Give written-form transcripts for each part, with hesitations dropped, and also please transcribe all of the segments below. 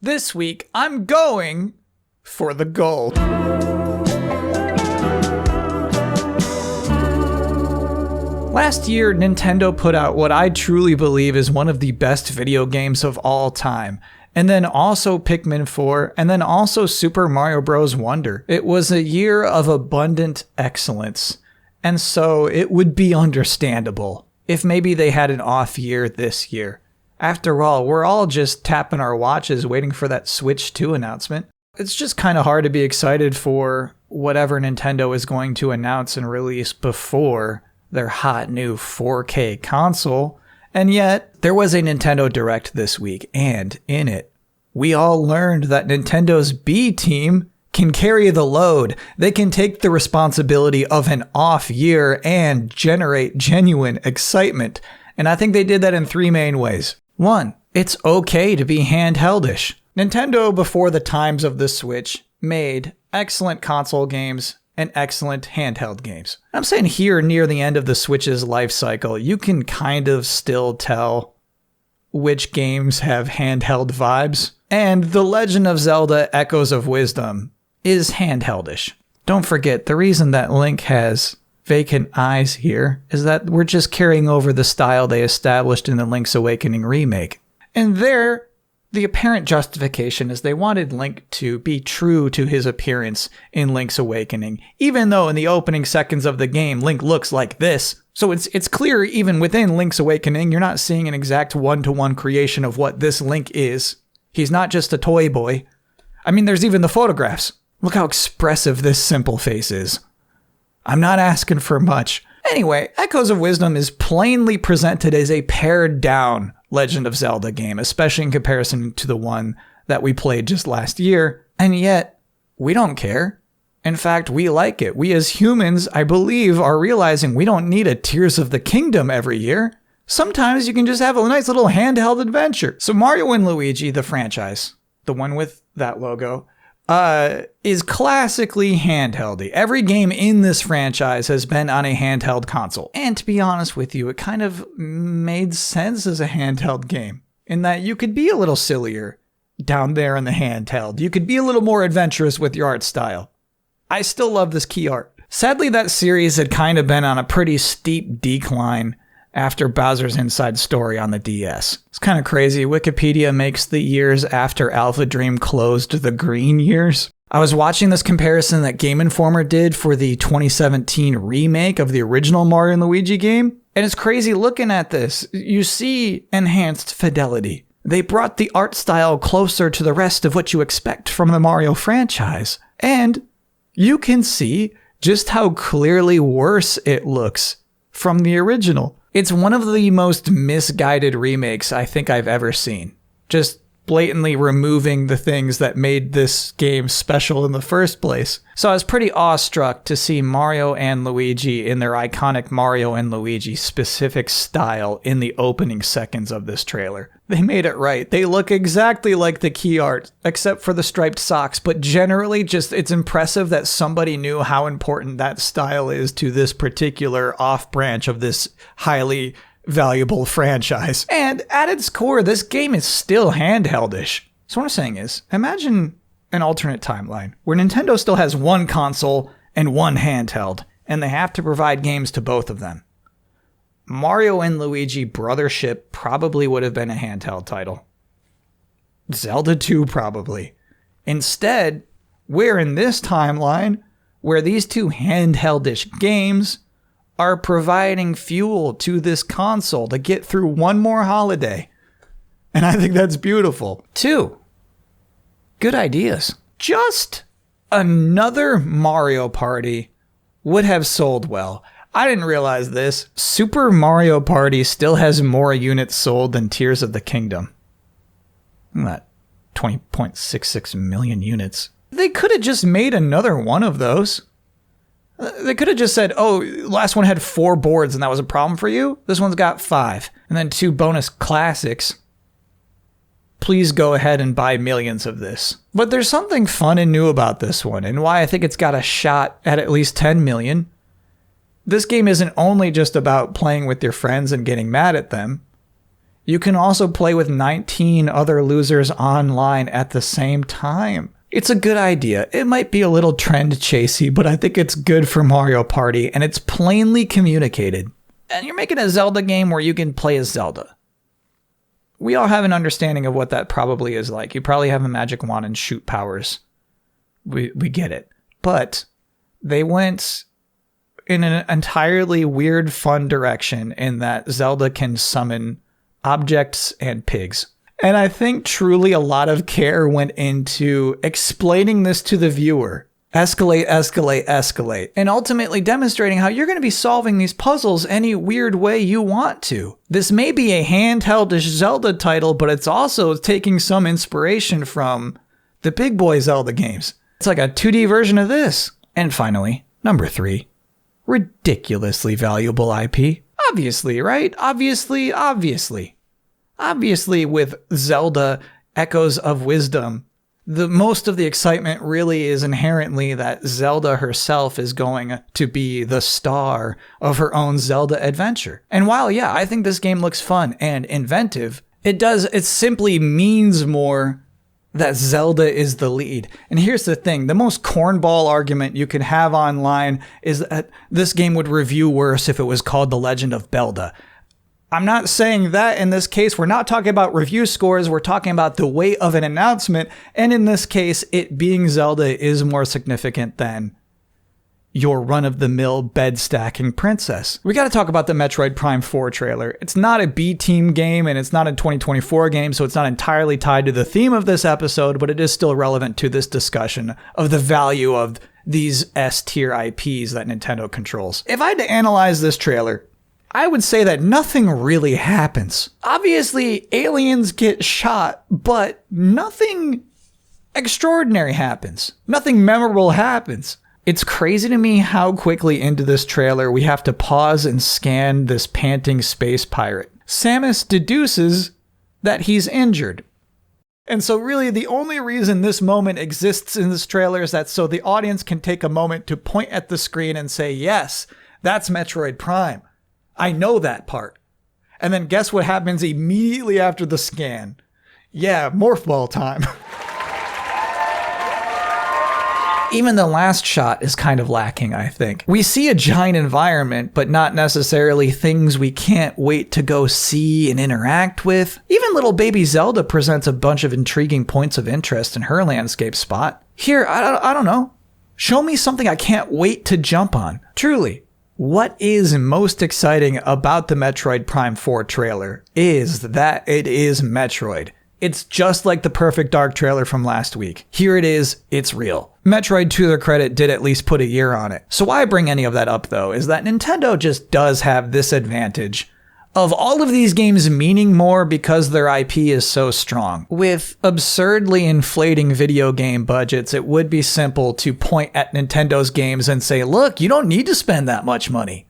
This week, I'm going for the gold. Last year, Nintendo put out what I truly believe is one of the best video games of all time. And then also Pikmin 4, and then also Super Mario Bros. Wonder. It was a year of abundant excellence. And so it would be understandable if maybe they had an off year this year. After all, we're all just tapping our watches waiting for that Switch 2 announcement. It's just kind of hard to be excited for whatever Nintendo is going to announce and release before their hot new 4K console. And yet, there was a Nintendo Direct this week, and in it, we all learned that Nintendo's B team can carry the load. They can take the responsibility of an off year and generate genuine excitement. And I think they did that in three main ways. One, it's okay to be handheldish. Nintendo, before the times of the Switch, made excellent console games and excellent handheld games. I'm saying here near the end of the Switch's life cycle, you can kind of still tell which games have handheld vibes. And The Legend of Zelda Echoes of Wisdom is handheldish. Don't forget, the reason that Link has vacant eyes here is that we're just carrying over the style they established in the Link's Awakening remake. And there, the apparent justification is they wanted Link to be true to his appearance in Link's Awakening, even though in the opening seconds of the game, Link looks like this. So it's clear even within Link's Awakening, you're not seeing an exact one-to-one creation of what this Link is. He's not just a toy boy. I mean, there's even the photographs. Look how expressive this simple face is. I'm not asking for much. Anyway, Echoes of Wisdom is plainly presented as a pared down Legend of Zelda game, especially in comparison to the one that we played just last year. And yet, we don't care. In fact, we like it. We as humans, I believe, are realizing we don't need a Tears of the Kingdom every year. Sometimes you can just have a nice little handheld adventure. So Mario & Luigi, the franchise, the one with that logo, is classically handheldy. Every game in this franchise has been on a handheld console. And to be honest with you, it kind of made sense as a handheld game in that you could be a little sillier down there in the handheld. You could be a little more adventurous with your art style. I still love this key art. Sadly, that series had kind of been on a pretty steep decline after Bowser's Inside Story on the DS. It's kind of crazy. Wikipedia makes the years after Alpha Dream closed the green years. I was watching this comparison that Game Informer did for the 2017 remake of the original Mario & Luigi game. And it's crazy looking at this. You see enhanced fidelity. They brought the art style closer to the rest of what you expect from the Mario franchise. And you can see just how clearly worse it looks from the original. It's one of the most misguided remakes I think I've ever seen. Just blatantly removing the things that made this game special in the first place. So I was pretty awestruck to see Mario and Luigi in their iconic Mario and Luigi specific style in the opening seconds of this trailer. They made it right. They look exactly like the key art, except for the striped socks, but generally just it's impressive that somebody knew how important that style is to this particular off branch of this highly valuable franchise. And at its core, this game is still handheldish. So what I'm saying is, imagine an alternate timeline where Nintendo still has one console and one handheld, and they have to provide games to both of them. Mario and Luigi Brothership probably would have been a handheld title. Zelda 2 probably. Instead, we're in this timeline where these two handheldish games are providing fuel to this console to get through one more holiday. And I think that's beautiful. 2, good ideas. Just another Mario Party would have sold well. I didn't realize this. Super Mario Party still has more units sold than Tears of the Kingdom. That 20.66 million units. They could have just made another one of those. They could have just said, oh, last one had 4 boards and that was a problem for you? This one's got 5. And then 2 bonus classics. Please go ahead and buy millions of this. But there's something fun and new about this one, and why I think it's got a shot at least 10 million. This game isn't only just about playing with your friends and getting mad at them. You can also play with 19 other losers online at the same time. It's a good idea. It might be a little trend chasey, but I think it's good for Mario Party, and it's plainly communicated. And you're making a Zelda game where you can play as Zelda. We all have an understanding of what that probably is like. You probably have a magic wand and shoot powers. We get it. But they went in an entirely weird, fun direction in that Zelda can summon objects and pigs. And I think truly a lot of care went into explaining this to the viewer. Escalate, escalate, escalate. And ultimately demonstrating how you're going to be solving these puzzles any weird way you want to. This may be a handheld-ish Zelda title, but it's also taking some inspiration from the big boy Zelda games. It's like a 2D version of this. And finally, number 3. Ridiculously valuable IP. Obviously, right? Obviously. Obviously, with Zelda Echoes of Wisdom, the most of the excitement really is inherently that Zelda herself is going to be the star of her own Zelda adventure. And while, yeah, I think this game looks fun and inventive, it simply means more that Zelda is the lead. And here's the thing, the most cornball argument you can have online is that this game would review worse if it was called The Legend of Zelda. I'm not saying that in this case. We're not talking about review scores. We're talking about the weight of an announcement. And in this case, it being Zelda is more significant than your run-of-the-mill bed-stacking princess. We got to talk about the Metroid Prime 4 trailer. It's not a B-team game, and it's not a 2024 game, so it's not entirely tied to the theme of this episode, but it is still relevant to this discussion of the value of these S-tier IPs that Nintendo controls. If I had to analyze this trailer, I would say that nothing really happens. Obviously, aliens get shot, but nothing extraordinary happens. Nothing memorable happens. It's crazy to me how quickly into this trailer we have to pause and scan this panting space pirate. Samus deduces that he's injured. And so really the only reason this moment exists in this trailer is that so the audience can take a moment to point at the screen and say, yes, that's Metroid Prime. I know that part. And then guess what happens immediately after the scan? Yeah, Morph Ball time. Even the last shot is kind of lacking, I think. We see a giant environment, but not necessarily things we can't wait to go see and interact with. Even little baby Zelda presents a bunch of intriguing points of interest in her landscape spot. Here, I don't know. Show me something I can't wait to jump on. Truly. What is most exciting about the Metroid Prime 4 trailer is that it is Metroid. It's just like the Perfect Dark trailer from last week. Here it is, it's real. Metroid, to their credit, did at least put a year on it. So why I bring any of that up, though, is that Nintendo just does have this advantage of all of these games meaning more because their IP is so strong. With absurdly inflating video game budgets, it would be simple to point at Nintendo's games and say, look, you don't need to spend that much money.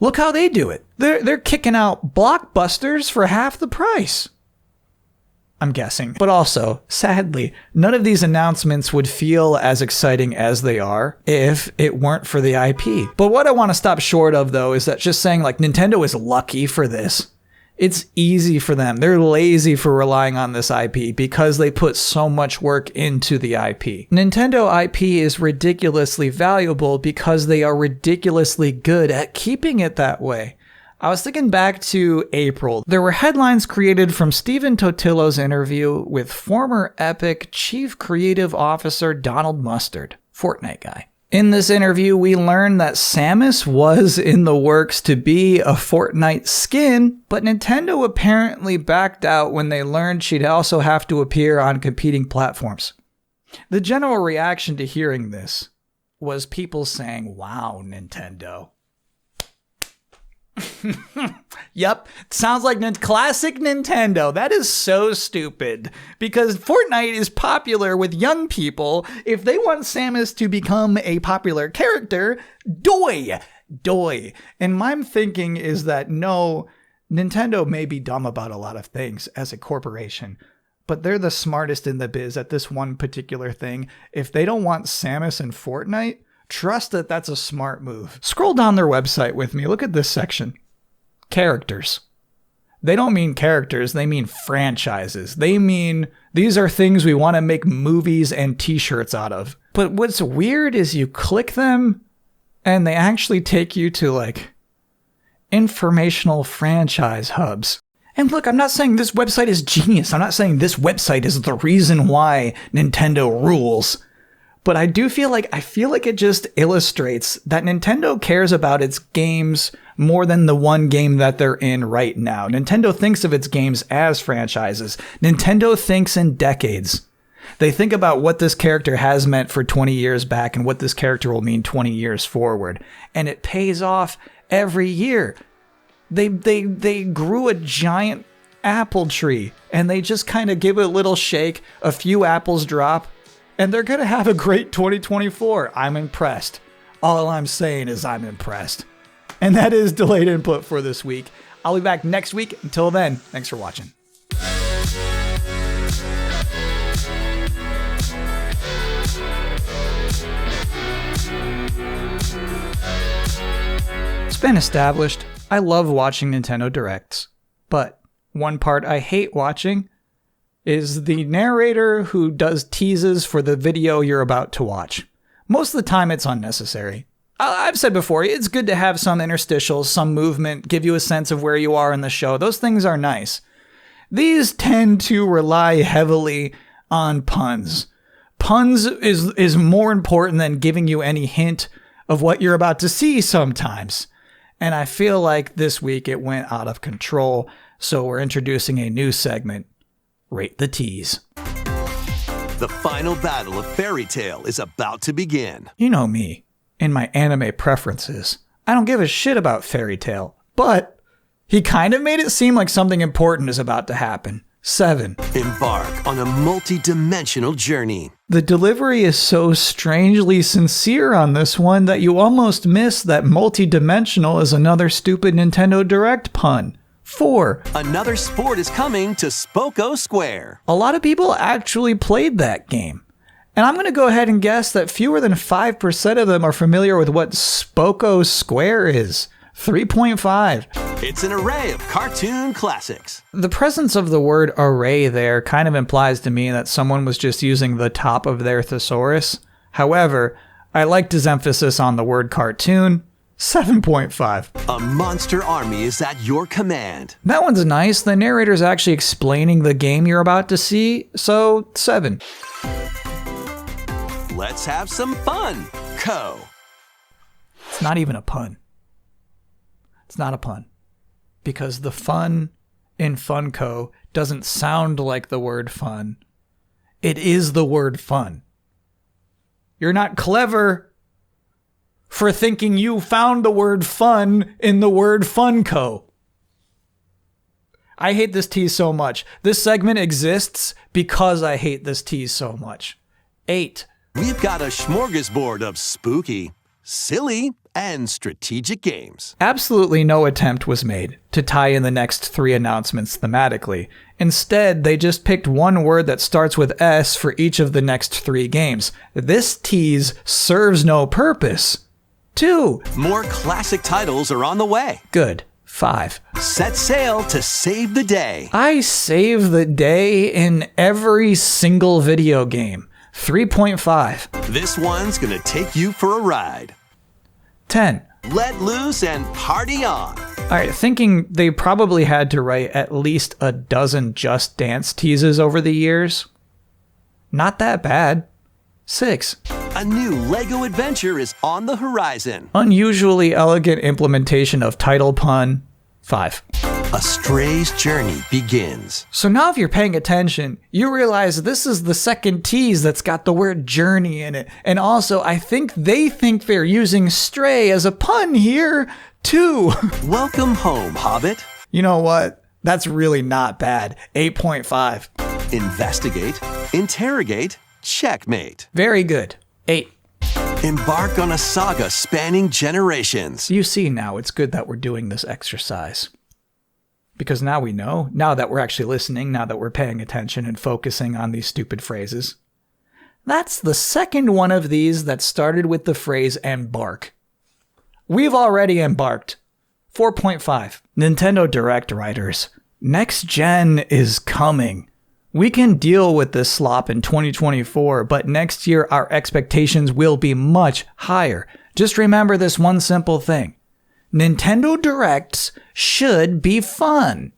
Look how they do it. They're kicking out blockbusters for half the price. I'm guessing. But also, sadly, none of these announcements would feel as exciting as they are if it weren't for the IP. But what I want to stop short of, though, is that just saying, like, Nintendo is lucky for this. It's easy for them. They're lazy for relying on this IP because they put so much work into the IP. Nintendo IP is ridiculously valuable because they are ridiculously good at keeping it that way. I was thinking back to April. There were headlines created from Stephen Totillo's interview with former Epic Chief Creative Officer Donald Mustard, Fortnite guy. In this interview, we learned that Samus was in the works to be a Fortnite skin, but Nintendo apparently backed out when they learned she'd also have to appear on competing platforms. The general reaction to hearing this was people saying, wow, Nintendo. Yep, sounds like classic Nintendo. That is so stupid because Fortnite is popular with young people. If they want Samus to become a popular character, doy. And my thinking is that no, Nintendo may be dumb about a lot of things as a corporation, but they're the smartest in the biz at this one particular thing. If they don't want Samus in Fortnite, trust that that's a smart move. Scroll down their website with me. Look at this section. Characters. They don't mean characters, they mean franchises. They mean these are things we want to make movies and t-shirts out of. But what's weird is you click them and they actually take you to like informational franchise hubs. And look, I'm not saying this website is genius. I'm not saying this website is the reason why Nintendo rules. But I do feel like it just illustrates that Nintendo cares about its games more than the one game that they're in right now. Nintendo thinks of its games as franchises. Nintendo thinks in decades. They think about what this character has meant for 20 years back and what this character will mean 20 years forward. And it pays off every year. They grew a giant apple tree and they just kind of give it a little shake, a few apples drop, and they're going to have a great 2024. I'm impressed. All I'm saying is I'm impressed. And that is Delayed Input for this week. I'll be back next week. Until then, thanks for watching. It's been established, I love watching Nintendo Directs. But one part I hate watching is the narrator who does teases for the video you're about to watch. Most of the time it's unnecessary. I've said before, it's good to have some interstitials, some movement, give you a sense of where you are in the show. Those things are nice. These tend to rely heavily on puns. Puns is more important than giving you any hint of what you're about to see sometimes. And I feel like this week it went out of control, so we're introducing a new segment. Rate the tease. The final battle of Fairy Tail is about to begin. You know me, in my anime preferences. I don't give a shit about Fairy Tail, but he kind of made it seem like something important is about to happen. 7. Embark on a multi-dimensional journey. The delivery is so strangely sincere on this one that you almost miss that multi-dimensional is another stupid Nintendo Direct pun. 4. Another sport is coming to Spoko Square. A lot of people actually played that game. And I'm going to go ahead and guess that fewer than 5% of them are familiar with what Spoko Square is. 3.5. It's an array of cartoon classics. The presence of the word array there kind of implies to me that someone was just using the top of their thesaurus. However, I liked his emphasis on the word cartoon. 7.5. A monster army is at your command. That one's nice. The narrator's actually explaining the game you're about to see, so 7. Let's have some fun, Co. It's not even a pun. It's not a pun. Because the fun in Funko doesn't sound like the word fun. It is the word fun. You're not clever for thinking you found the word fun in the word Funko. I hate this tease so much. This segment exists because I hate this tease so much. 8. We've got a smorgasbord of spooky, silly, and strategic games. Absolutely no attempt was made to tie in the next 3 announcements thematically. Instead, they just picked one word that starts with S for each of the next 3 games. This tease serves no purpose. 2. More classic titles are on the way. Good. 5. Set sail to save the day. I save the day in every single video game. 3.5. This one's gonna take you for a ride. 10. Let loose and party on. Alright, thinking they probably had to write at least a dozen Just Dance teases over the years. Not that bad. 6. A new LEGO adventure is on the horizon. Unusually elegant implementation of title pun. 5. A Stray's journey begins. So now if you're paying attention, you realize this is the second tease that's got the word journey in it. And also, I think they think they're using Stray as a pun here, too. Welcome home, Hobbit. You know what? That's really not bad. 8.5. Investigate, interrogate, checkmate. Very good. 8. Embark on a saga spanning generations. You see now, it's good that we're doing this exercise. Because now we know, now that we're actually listening, now that we're paying attention and focusing on these stupid phrases. That's the second one of these that started with the phrase embark. We've already embarked. 4.5. Nintendo Direct writers. Next gen is coming. We can deal with this slop in 2024, but next year our expectations will be much higher. Just remember this one simple thing. Nintendo Directs should be fun.